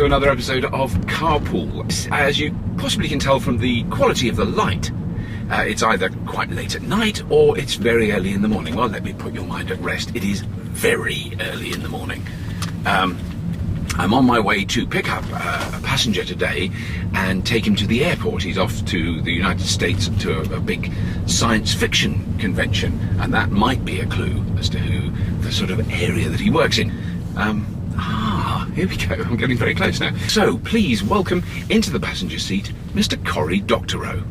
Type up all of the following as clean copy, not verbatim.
to another episode of Carpool. As you possibly can tell from the quality of the light, it's either quite late at night or it's very early in the morning. Well, let me put your mind at rest. It is very early in the morning. I'm on my way to pick up a passenger today and take him to the airport. He's off to the United States to a big science fiction convention, and that might be a clue as to the sort of area that he works in. Here we go. I'm getting very close now. So please welcome into the passenger seat Mr. Cory Doctorow.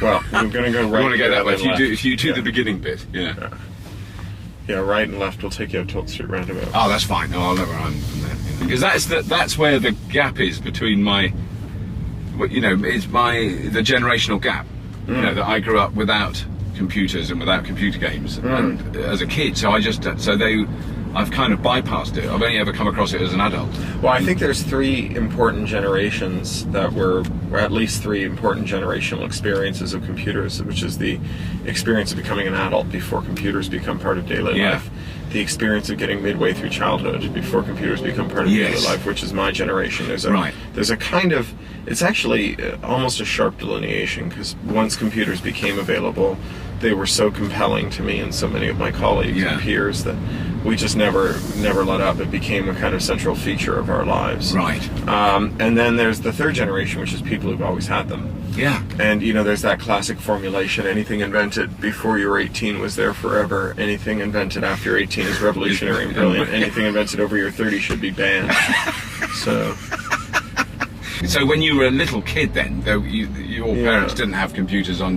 Well, I'm going to go right. You want to go that way? If you do yeah. The beginning bit, yeah. Yeah, right and left will take you up Toll Street roundabout. Oh, that's fine. No, I'll never run from there. Because that's where the gap is between my, it's the generational gap. You know, that I grew up without computers and without computer games, and as a kid. So I've kind of bypassed it. I've only ever come across it as an adult. Well, I think there's three important generations that were, or at least three important generational experiences of computers, which is the experience of becoming an adult before computers become part of daily life, the experience of getting midway through childhood before computers become part of daily life, which is my generation. There's a kind of, it's actually almost a sharp delineation, because once computers became available, they were so compelling to me and so many of my colleagues and peers that we just never let up. It became a kind of central feature of our lives. Right. And then there's the third generation, which is people who've always had them. Yeah. And there's that classic formulation: anything invented before you were 18 was there forever. Anything invented after 18 is revolutionary and brilliant. Anything invented over your 30 should be banned. So when you were a little kid, then, though your parents didn't have computers in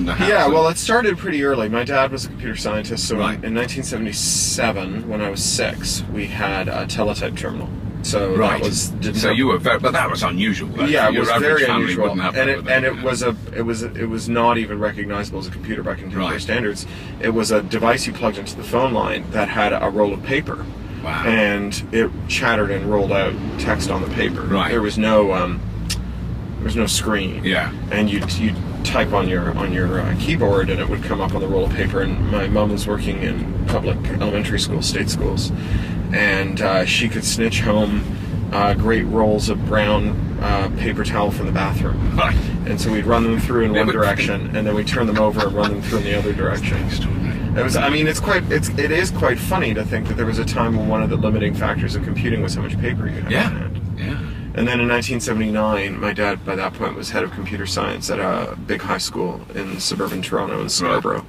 the house. Yeah, well, it started pretty early. My dad was a computer scientist, so in 1977, when I was 6, we had a teletype terminal. So that was. So you were very, but that was unusual. Yeah, it was very unusual, and it was not even recognizable as a computer by contemporary standards. It was a device you plugged into the phone line that had a roll of paper. Wow. And it chattered and rolled out text on the paper. Right. There was no screen. Yeah. And you type on your keyboard, and it would come up on the roll of paper. And my mom was working in public elementary schools, state schools, and she could snitch home great rolls of brown paper towel from the bathroom. Right. And so we'd run them through in one direction, and then we'd turn them over and run them through in the other direction. It is quite funny to think that there was a time when one of the limiting factors of computing was how much paper you had on hand. Yeah. And then in 1979, my dad, by that point, was head of computer science at a big high school in suburban Toronto in Scarborough.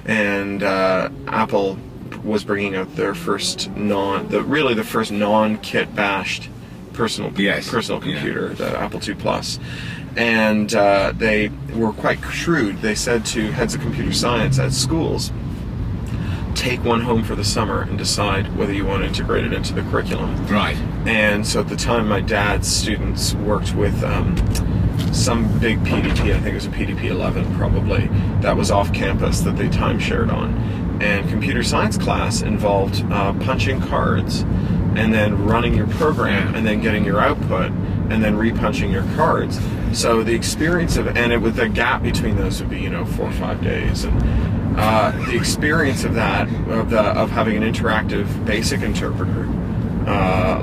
Right. And Apple was bringing out their first the first non-kit bashed personal computer, the Apple II Plus. And they were quite shrewd. They said to heads of computer science at schools, take one home for the summer and decide whether you want to integrate it into the curriculum. Right. And so at the time, my dad's students worked with some big PDP, I think it was a PDP 11 probably, that was off campus that they time-shared on. And computer science class involved punching cards and then running your program and then getting your output and then repunching your cards. So the experience of, and the gap between those would be 4 or 5 days, and the experience of that, of having an interactive basic interpreter,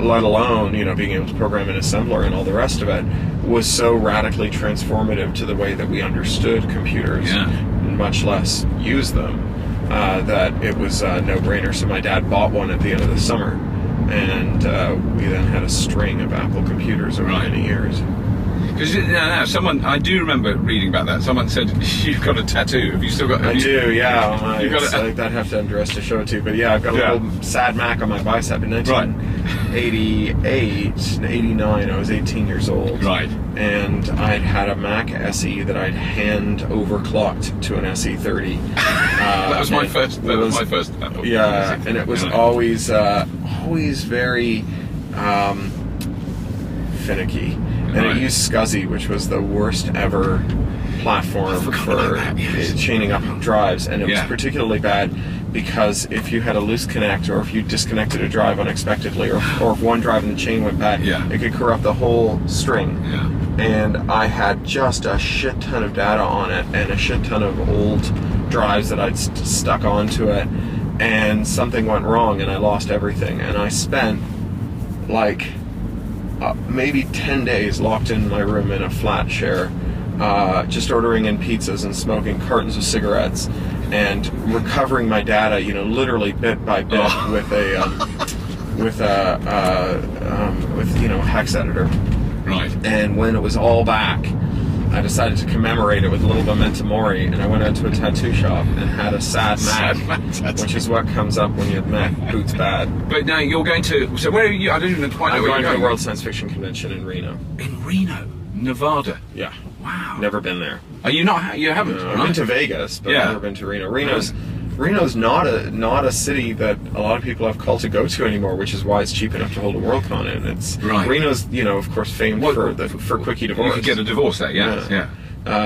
let alone being able to program an assembler and all the rest of it, was so radically transformative to the way that we understood computers, much less use them, that it was a no-brainer. So my dad bought one at the end of the summer, and we then had a string of Apple computers over many years. Because I do remember reading about that. Someone said, you've got a tattoo. Have you still got? I do, yeah. I'd have to undress to show it to you. But yeah, I've got a little sad Mac on my bicep. In 1988, 89, I was 18 years old. Right. And I'd had a Mac SE that I'd hand overclocked to an SE30. That was my first. That was my first. Yeah, and it was always very finicky. And it used SCSI, which was the worst ever platform for chaining up drives. And it was particularly bad because if you had a loose connect, or if you disconnected a drive unexpectedly, or if one drive in the chain went bad, it could corrupt the whole string. Yeah. And I had just a shit ton of data on it and a shit ton of old drives that I'd stuck onto it. and something went wrong and I lost everything, and I spent like maybe 10 days locked in my room in a flat share, just ordering in pizzas and smoking cartons of cigarettes and recovering my data, literally bit by bit with hex editor. Right. And when it was all back, I decided to commemorate it with a little memento mori, and I went out to a tattoo shop and had a sad man, which is what comes up when you've met Boots Bad. But now you're going to... So where are you? I don't even quite know where you're going. I'm going to the World Science Fiction Convention in Reno. In Reno? Nevada? Yeah. Wow. Never been there. Are you not? You haven't? No, I've been to Vegas, but I've never been to Reno. Reno's not a city that a lot of people have called to go to anymore, which is why it's cheap enough to hold a Worldcon in. It's Reno's, of course, famed for quickie divorce. You could get a divorce there, yeah.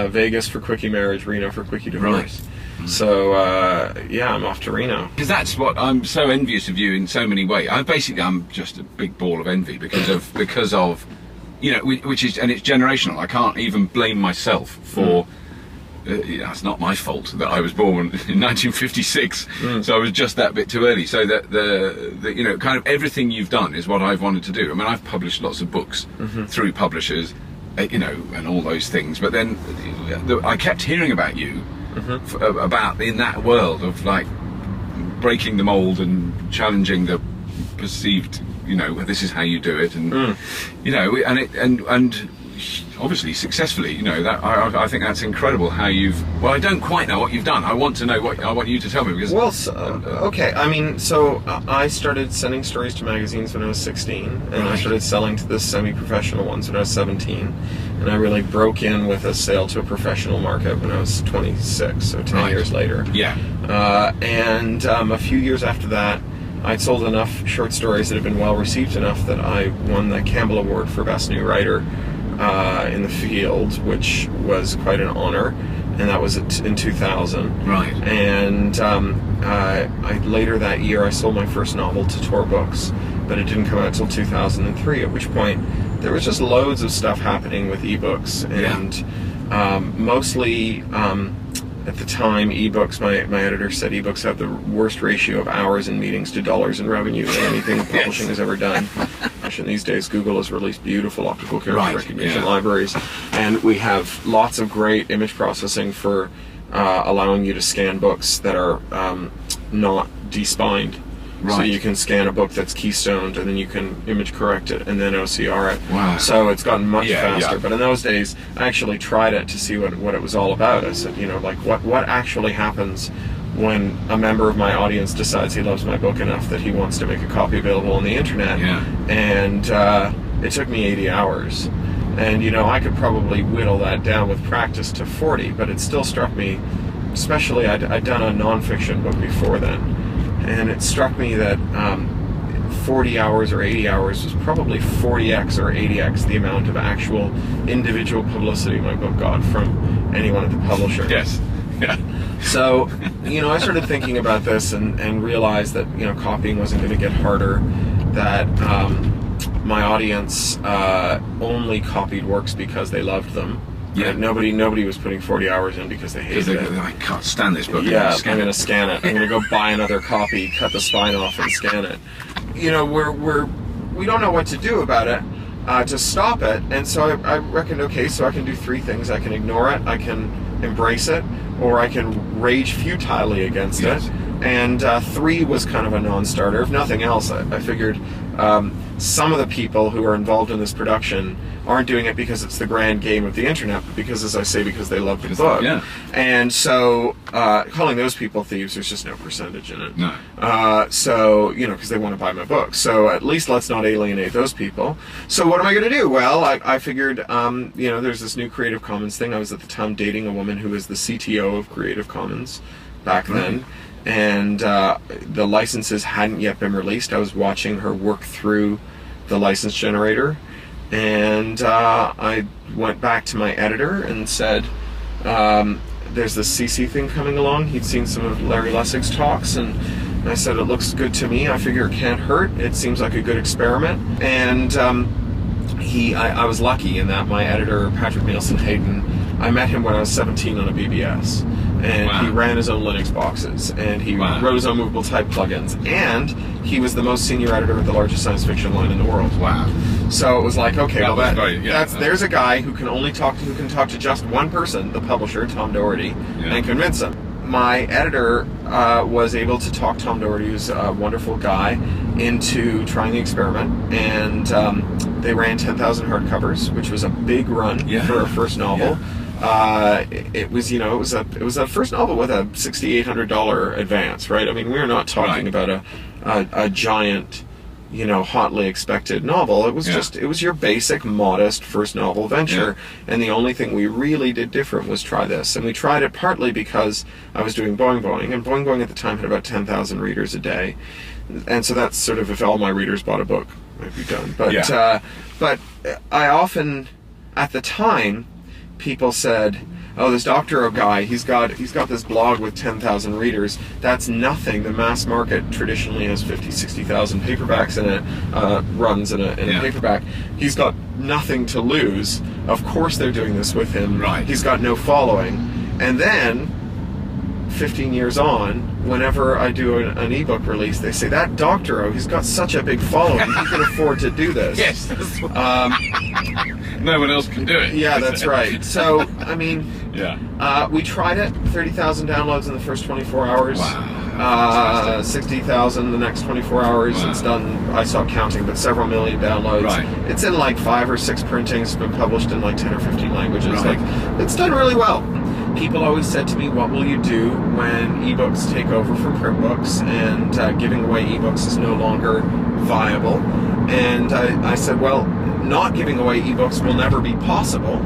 Vegas for quickie marriage, Reno for quickie divorce. Right. So I'm off to Reno. Because that's what I'm so envious of you in so many ways. I'm just a big ball of envy because of which is, and it's generational. I can't even blame myself for. It's not my fault that I was born in 1956, so I was just that bit too early. So that the kind of everything you've done is what I've wanted to do. I mean, I've published lots of books through publishers, and all those things. But then I kept hearing about you, about in that world of like breaking the mold and challenging the perceived. This is how you do it, and and obviously successfully. That I think that's incredible how you've. Well, I don't quite know what you've done. I want to know what I want you to tell me because. Well, okay. I mean, so I started sending stories to magazines when I was 16, and I started selling to the semi-professional ones when I was 17, and I really broke in with a sale to a professional market when I was 26, so 10 years later. Yeah. And a few years after that, I'd sold enough short stories that had been well received enough that I won the Campbell Award for Best New Writer in the field, which was quite an honor, and that was in 2000. Right. And later that year, I sold my first novel to Tor Books, but it didn't come out until 2003. At which point, there was just loads of stuff happening with ebooks, and mostly. At the time, ebooks, my editor said ebooks have the worst ratio of hours in meetings to dollars in revenue than anything publishing has ever done. And these days, Google has released beautiful optical character recognition libraries, and we have lots of great image processing for allowing you to scan books that are not de-spined. Right. So you can scan a book that's keystoned, and then you can image correct it, and then OCR it. Wow. So it's gotten much faster. But in those days, I actually tried it to see what it was all about. I said, what actually happens when a member of my audience decides he loves my book enough that he wants to make a copy available on the internet? Yeah. And it took me 80 hours. And, I could probably whittle that down with practice to 40, but it still struck me, especially I'd done a nonfiction book before then. And it struck me that 40 hours or 80 hours was probably 40x or 80x the amount of actual individual publicity my book got from anyone at the publisher. Yes. Yeah. So, I started thinking about this and realized that, copying wasn't going to get harder, that my audience only copied works because they loved them. Yeah. Nobody was putting 40 hours in because they hated it. I can't stand this book. Yeah, I'm going to scan it. I'm going to go buy another copy, cut the spine off, and scan it. We don't know what to do about it to stop it, and so I reckoned, okay, so I can do three things. I can ignore it, I can embrace it, or I can rage futilely against it. And 3 was kind of a non-starter. If nothing else, I figured some of the people who are involved in this production aren't doing it because it's the grand game of the internet, but because, as I say, because they love the book. Yeah. And so calling those people thieves, there's just no percentage in it. No. So, because they want to buy my book. So at least let's not alienate those people. So what am I going to do? Well, I figured, there's this new Creative Commons thing. I was at the time dating a woman who was the CTO of Creative Commons back then. And the licenses hadn't yet been released. I was watching her work through the license generator, and I went back to my editor and said, there's this CC thing coming along. He'd seen some of Larry Lessig's talks, and I said, it looks good to me. I figure it can't hurt. It seems like a good experiment. And I was lucky in that my editor, Patrick Nielsen Hayden, I met him when I was 17 on a BBS. and Wow. he ran his own Linux boxes, and he Wow. wrote his own movable type plugins, and he was the most senior editor of the largest science fiction line in the world. Wow. So it was like, okay, That well, was very- yeah, there's a guy who can talk to just one person, the publisher, Tom Doherty, Yeah. and convince him. My editor was able to talk Tom Doherty, who's a wonderful guy, into trying the experiment, and they ran 10,000 hardcovers, which was a big run Yeah. for a first novel. It was a first novel with a $6,800 advance, right? I mean, we're not talking Right. about a giant, hotly expected novel. It was it was your basic, modest first novel venture. And the only thing we really did different was try this. And we tried it partly because I was doing Boing Boing, and Boing Boing at the time had about 10,000 readers a day. And so that's sort of, if all my readers bought a book, I'd be done. But I often, at the time, people said, oh, this Doctorow guy, he's got this blog with 10,000 readers. That's nothing. The mass market traditionally has 50, 60,000 paperbacks in it, runs in a paperback. He's got nothing to lose. Of course they're doing this with him. Right. He's got no following. And then, 15 years on, whenever I do an ebook release, they say, that Doctorow, he's got such a big following, he can afford to do this. Yes. No one else can do it. Yeah, that's right. So, I mean, we tried it, 30,000 downloads in the first 24 hours. Wow. 60,000 the next 24 hours. Wow. It's done, I stopped counting, but several million downloads. Right. It's in like 5 or 6 printings, been published in like 10 or 15 languages. Right. Like, it's done really well. People always said to me, what will you do when ebooks take over from print books and giving away ebooks is no longer viable? And I said, well, not giving away ebooks will never be possible.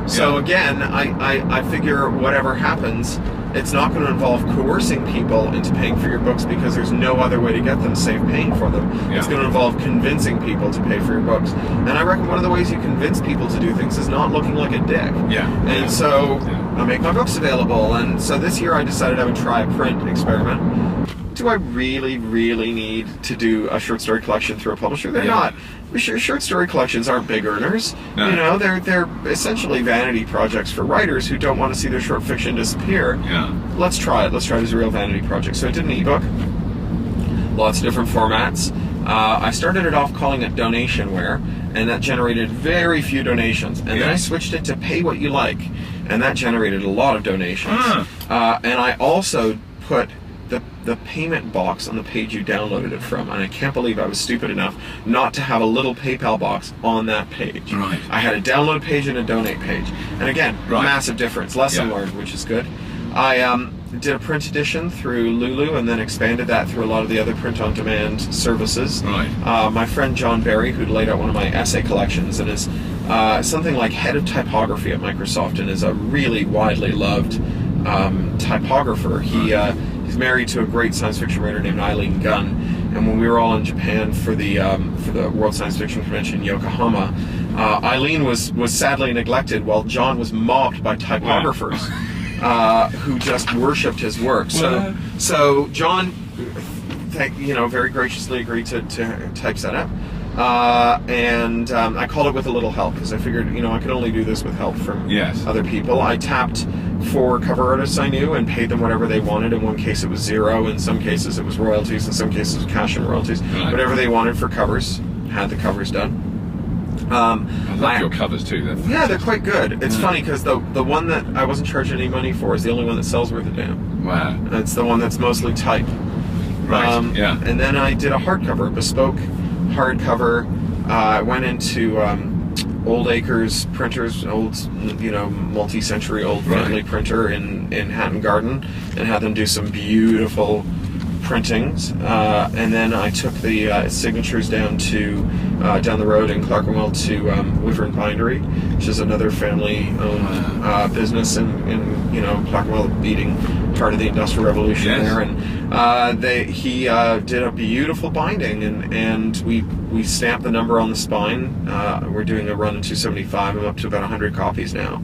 So again, I figure whatever happens, it's not going to involve coercing people into paying for your books because there's no other way to get them save paying for them. It's going to involve convincing people to pay for your books. And I reckon one of the ways you convince people to do things is not looking like a dick. And so I make my books available. And so this year I decided I would try a print experiment. Do I really, really need to do a short story collection through a publisher? They're not. Short story collections aren't big earners. No. They're essentially vanity projects for writers who don't want to see their short fiction disappear. Let's try it. Let's try it as a real vanity project. So I did an ebook, lots of different formats. I started it off calling it donationware, and that generated very few donations. And then I switched it to pay what you like, and that generated a lot of donations. And I also put the payment box on the page you downloaded it from, and I can't believe I was stupid enough not to have a little PayPal box on that page. I had a download page and a donate page, and again, massive difference. Lesson learned, which is good. I did a print edition through Lulu, and then expanded that through a lot of the other print-on-demand services. My friend John Barry, who laid out one of my essay collections and is something like head of typography at Microsoft, and is a really widely loved typographer. He's married to a great science fiction writer named Eileen Gunn, and when we were all in Japan for the World Science Fiction Convention in Yokohama, Eileen was sadly neglected while John was mobbed by typographers who just worshipped his work. So John, very graciously agreed to typeset it. And I called it with a little help because I figured, I could only do this with help from other people. I tapped 4 cover artists I knew and paid them whatever they wanted. In one case it was zero, in some cases it was royalties, in some cases it was cash and royalties. Whatever they wanted for covers, had the covers done. I love your covers too. They're quite good. It's funny because the one that I wasn't charging any money for is the only one that sells worth a damn. Wow. It's the one that's mostly type. And then I did a hardcover, bespoke hardcover. I went into Old Acres printers, old, multi-century old family printer in Hatton Garden, and had them do some beautiful printings. And then I took the signatures down the road in Clerkenwell to Wyvern Bindery, which is another family-owned business in Clerkenwell, beating part of the Industrial Revolution there. And he did a beautiful binding, and we stamped the number on the spine. We're doing a run in 275. I'm up to about 100 copies now,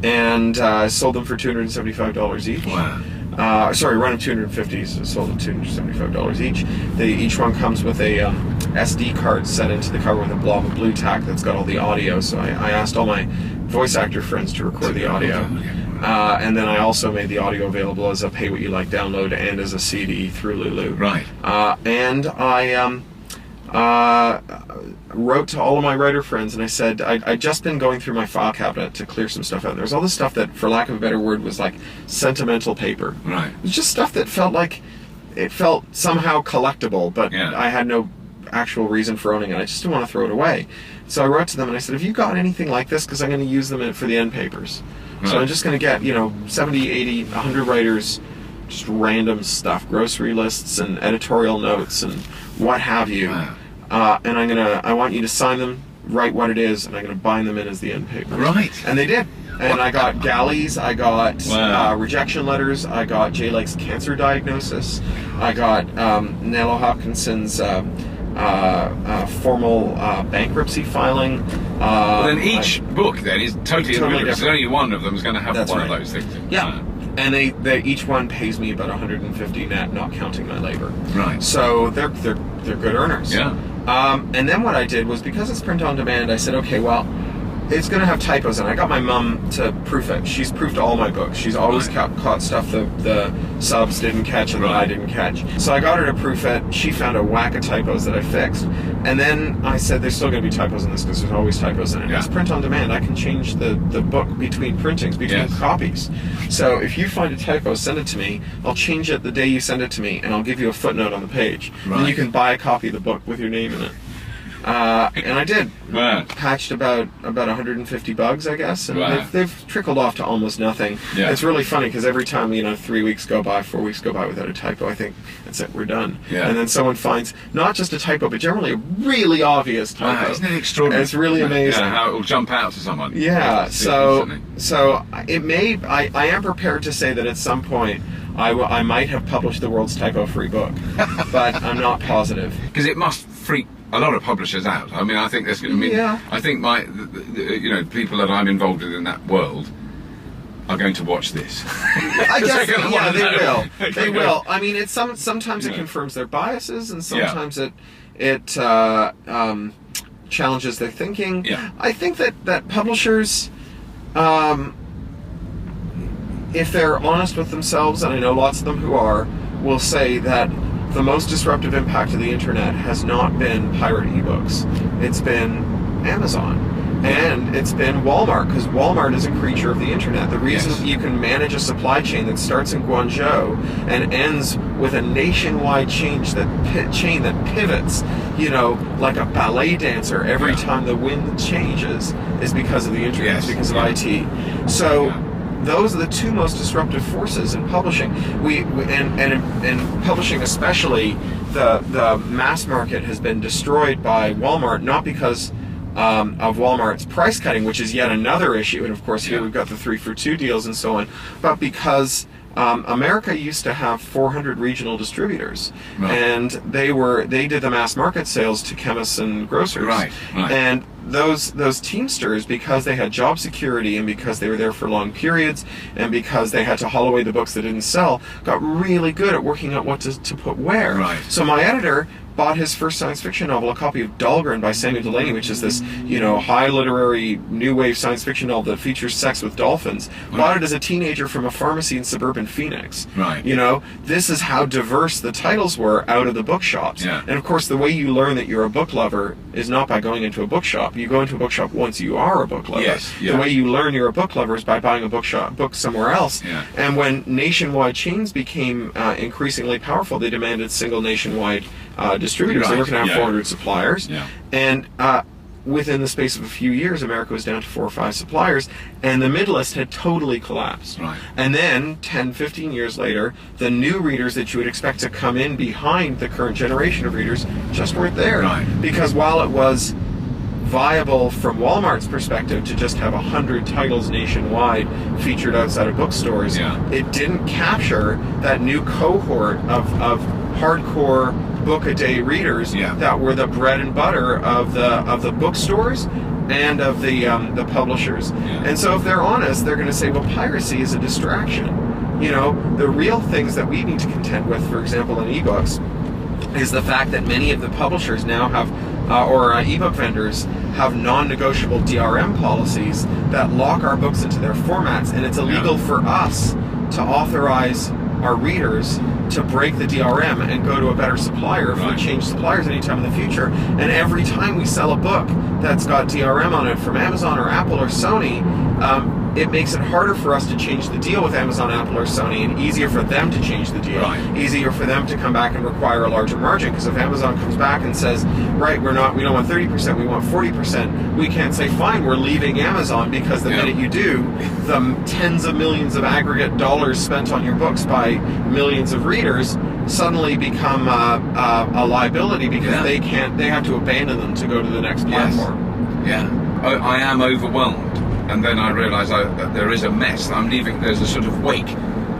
and sold them for $275 each. Wow. Run of 250, so sold at $275 each. Each one comes with a SD card set into the cover with a blob of blue tack that's got all the audio. So I asked all my voice actor friends to record the audio. And then I also made the audio available as a pay-what-you-like download and as a CD through Lulu. Right. And I wrote to all of my writer friends, and I said, I'd just been going through my file cabinet to clear some stuff out. There was all this stuff that, for lack of a better word, was like sentimental paper. Right. It was just stuff that felt somehow collectible, but I had no actual reason for owning it. I just didn't want to throw it away. So I wrote to them and I said, have you got anything like this? Because I'm going to use them for the end papers. Right. So I'm just going to get, 70, 80, 100 writers, just random stuff, grocery lists and editorial notes and what have you. Wow. And I want you to sign them, write what it is, and I'm going to bind them in as the end papers. Right. And they did. And I got galleys, I got rejection letters, I got Jay Lake's cancer diagnosis, I got Nello Hopkinson's formal bankruptcy filing. Well, then each book then is totally different. There's only one of them is going to have That's one right. of those things. Yeah. And they each one pays me about $150 net, not counting my labor. Right. So they're good earners. Yeah. And then what I did was, because it's print on demand, I said, okay, well, it's going to have typos, and I got my mom to proof it. She's proofed all my books. She's always caught stuff the subs didn't catch and that I didn't catch. So I got her to proof it. She found a whack of typos that I fixed. And then I said, there's still going to be typos in this because there's always typos in it. Yeah. It's print on demand. I can change the book between printings, between copies. So if you find a typo, send it to me. I'll change it the day you send it to me, and I'll give you a footnote on the page. Right. And you can buy a copy of the book with your name in it. And I did. Wow. Patched about 150 bugs, I guess, and Wow. they've trickled off to almost nothing. Yeah. It's really funny because every time 3 weeks go by, 4 weeks go by without a typo, I think that's it, we're done. Yeah. And then someone finds not just a typo, but generally a really obvious typo. Wow, isn't it extraordinary? It's really amazing. Yeah, how it will jump out to someone. Yeah. It's So interesting. it may. I am prepared to say that at some point I might have published the world's typo-free book, but I'm not positive. Because it must freak a lot of publishers out. I mean, I think there's going to be. Yeah. I think people that I'm involved with in that world are going to watch this. I guess, They're gonna wanna they know. will. They will. I mean, sometimes it confirms their biases, and sometimes it challenges their thinking. Yeah. I think that publishers, if they're honest with themselves, and I know lots of them who are, will say that the most disruptive impact of the internet has not been pirate ebooks. It's been Amazon. And it's been Walmart, because Walmart is a creature of the internet. The reason you can manage a supply chain that starts in Guangzhou and ends with a nationwide chain that pivots, like a ballet dancer every time the wind changes, is because of the internet, it's because of IT. So those are the two most disruptive forces in publishing. And publishing especially, the mass market has been destroyed by Walmart, not because of Walmart's price cutting, which is yet another issue, and of course here we've got the 3 for 2 deals and so on, but because America used to have 400 regional distributors, and they did the mass market sales to chemists and grocers, and those Teamsters, because they had job security and because they were there for long periods and because they had to haul away the books that didn't sell, got really good at working out what to put where. So my editor bought his first science fiction novel, a copy of Dahlgren by Samuel Delany, which is this, high literary new wave science fiction novel that features sex with dolphins. Bought it as a teenager from a pharmacy in suburban Phoenix. This is how diverse the titles were out of the bookshops. And of course, the way you learn that you're a book lover is not by going into a bookshop. You go into a bookshop once you are a book lover. The way you learn you're a book lover is by buying a book somewhere else. And when nationwide chains became increasingly powerful, they demanded single nationwide distributors. They were going to have 400 suppliers. And within the space of a few years, America was down to 4 or 5 suppliers, and the mid-list had totally collapsed. And then, 10, 15 years later, the new readers that you would expect to come in behind the current generation of readers just weren't there. Because while it was viable from Walmart's perspective to just have 100 titles nationwide featured outside of bookstores, it didn't capture that new cohort of hardcore book-a-day readers that were the bread and butter of the bookstores and of the publishers. And so if they're honest, they're going to say, well, piracy is a distraction. The real things that we need to contend with, for example, in ebooks, is the fact that many of the publishers now have or ebook vendors have non-negotiable DRM policies that lock our books into their formats, and it's illegal for us to authorize our readers to break the DRM and go to a better supplier if we change suppliers anytime in the future. And every time we sell a book that's got DRM on it from Amazon or Apple or Sony, it makes it harder for us to change the deal with Amazon, Apple, or Sony, and easier for them to change the deal. Easier for them to come back and require a larger margin. Because if Amazon comes back and says, right, we don't want 30%, we want 40%, we can't say, fine, we're leaving Amazon, because the minute you do, the tens of millions of aggregate dollars spent on your books by millions of readers suddenly become a liability, because they have to abandon them to go to the next platform. I am overwhelmed. And then I realise that there is a mess. I'm leaving. There's a sort of wake,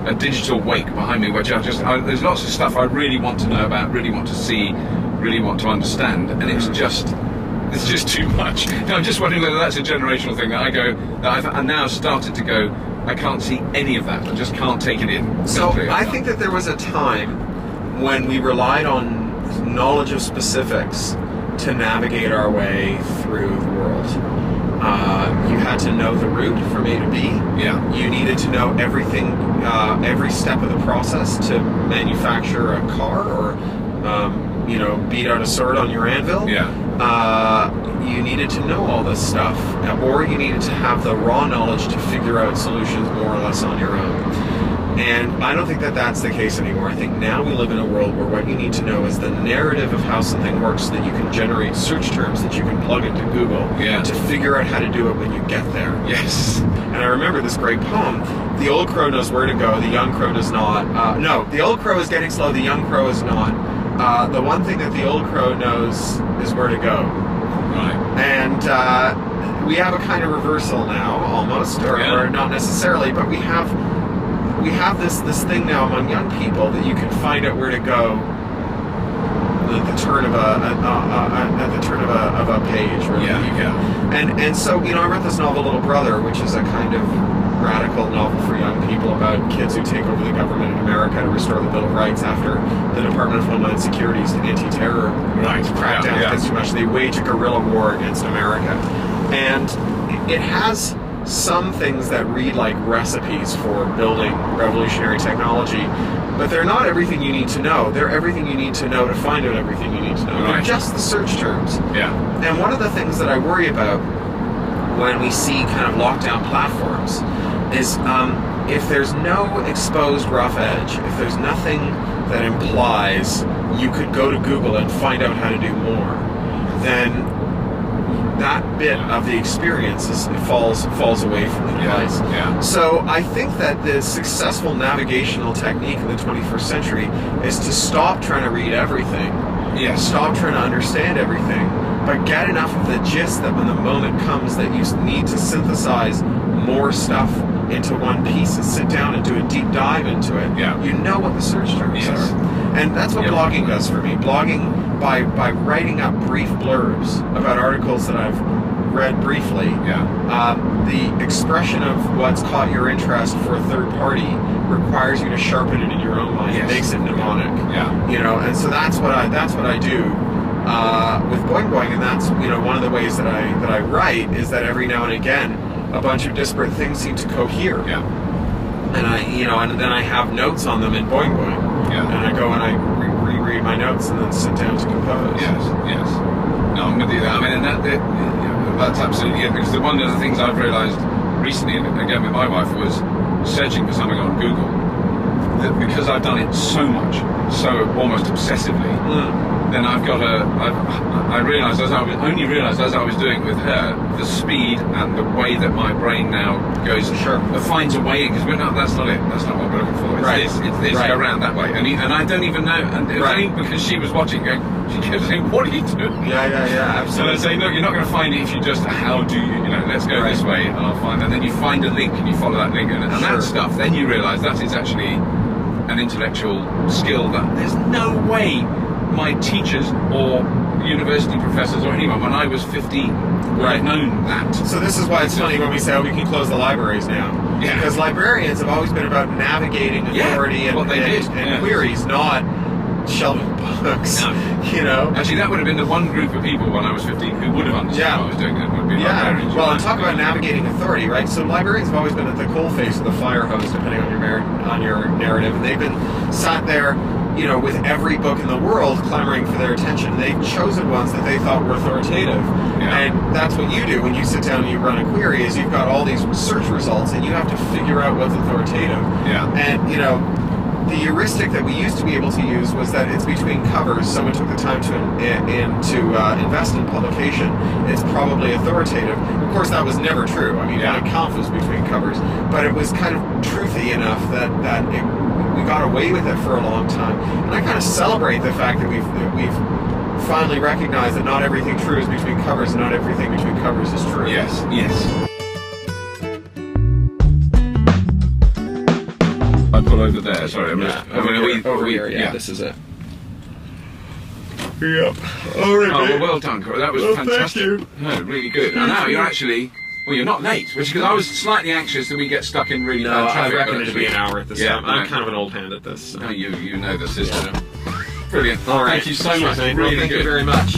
a digital wake behind me, which there's lots of stuff I really want to know about, really want to see, really want to understand, and it's just too much. And I'm just wondering whether that's a generational thing that I've now started to go, I can't see any of that. I just can't take it in. So I think that there was a time when we relied on knowledge of specifics to navigate our way through the world. You had to know the route from A to B. You needed to know everything, every step of the process to manufacture a car, or beat out a sword on your anvil. You needed to know all this stuff, or you needed to have the raw knowledge to figure out solutions more or less on your own. And I don't think that that's the case anymore. I think now we live in a world where what you need to know is the narrative of how something works, so that you can generate search terms that you can plug into Google to figure out how to do it when you get there. And I remember this great poem, the old crow knows where to go, the young crow does not. No, the old crow is getting slow, the young crow is not. The one thing that the old crow knows is where to go. And we have a kind of reversal now, almost, or not necessarily, but we have this thing now among young people that you can find out where to go at the turn of a page. Really. And so I wrote this novel, Little Brother, which is a kind of radical novel for young people about kids who take over the government in America to restore the Bill of Rights after the Department of Homeland Security's anti-terror crackdown gets too much. They wage a guerrilla war against America, and it has some things that read like recipes for building revolutionary technology, but they're not everything you need to know. They're everything you need to know to find out everything you need to know. They're just the search terms. And one of the things that I worry about when we see kind of lockdown platforms is if there's no exposed rough edge, if there's nothing that implies you could go to Google and find out how to do more, then that bit of the experience falls away from the device. So I think that the successful navigational technique in the 21st century is to stop trying to read everything, stop trying to understand everything, but get enough of the gist that when the moment comes that you need to synthesize more stuff into one piece and sit down and do a deep dive into it, you know what the search terms are. And that's what blogging does for me. Blogging, by writing up brief blurbs about articles that I've read briefly, the expression of what's caught your interest for a third party requires you to sharpen it in your own mind. It makes it mnemonic. And so that's what I do with Boing Boing, and that's one of the ways that I write, is that every now and again a bunch of disparate things seem to cohere. And and then I have notes on them in Boing Boing. And I go and I reread my notes and then sit down to compose. No, I'm with you there. I mean, and that's absolutely it. Because one of the things I've realised recently, again with my wife, was searching for something on Google. That because I've done it so much, so almost obsessively, then I realised as I was doing it with her, the speed and the way that my brain now goes, finds a way in, because that's not it, that's not what we're looking for, it's this, go around that way, and I don't even know, and it was only because she was watching, she kept saying, what are you doing? Absolutely. So I'd say, look, you're not going to find it if you just, how do you, let's go this way, and I'll find, and then you find a link, and you follow that link, and that stuff, then you realise that is actually an intellectual skill that there's no way my teachers or university professors or anyone when I was 15 would have known that. So this is why it's funny when we say, we can close the libraries now. Because librarians have always been about navigating authority and queries, not shelving books. No. You know. Actually, that would have been the one group of people when I was 15 who would have understood what I was doing. It would be librarians. Well, and talk about navigating authority, right? So librarians have always been at the coalface of the fire hose, depending on your narrative, and they've been sat there, you know, with every book in the world clamoring for their attention. They've chosen ones that they thought were authoritative. Yeah. And that's what you do when you sit down and you run a query, is you've got all these search results and you have to figure out what's authoritative. Yeah. And, you know, the heuristic that we used to be able to use was that it's between covers. Someone took the time to invest in publication. It's probably authoritative. Of course, that was never true. I mean, Mein Kampf was between covers, but it was kind of truthy enough that we got away with it for a long time. And I kind of celebrate the fact that we've finally recognized that not everything true is between covers, and not everything between covers is true. Yes. Yes. I pull over there. Sorry, over here. Yeah, this is it. Yep. All right. Oh, well done, Cory. That was fantastic. Thank you. No, really good. And now you're actually, well, you're not late, which because I was slightly anxious that we get stuck in really bad traffic. I reckon it'd be an hour at this time. I'm no. kind of an old hand at this. So. No, you know the system. Brilliant. All right. Thank you so much. Really Really thank good. you very much.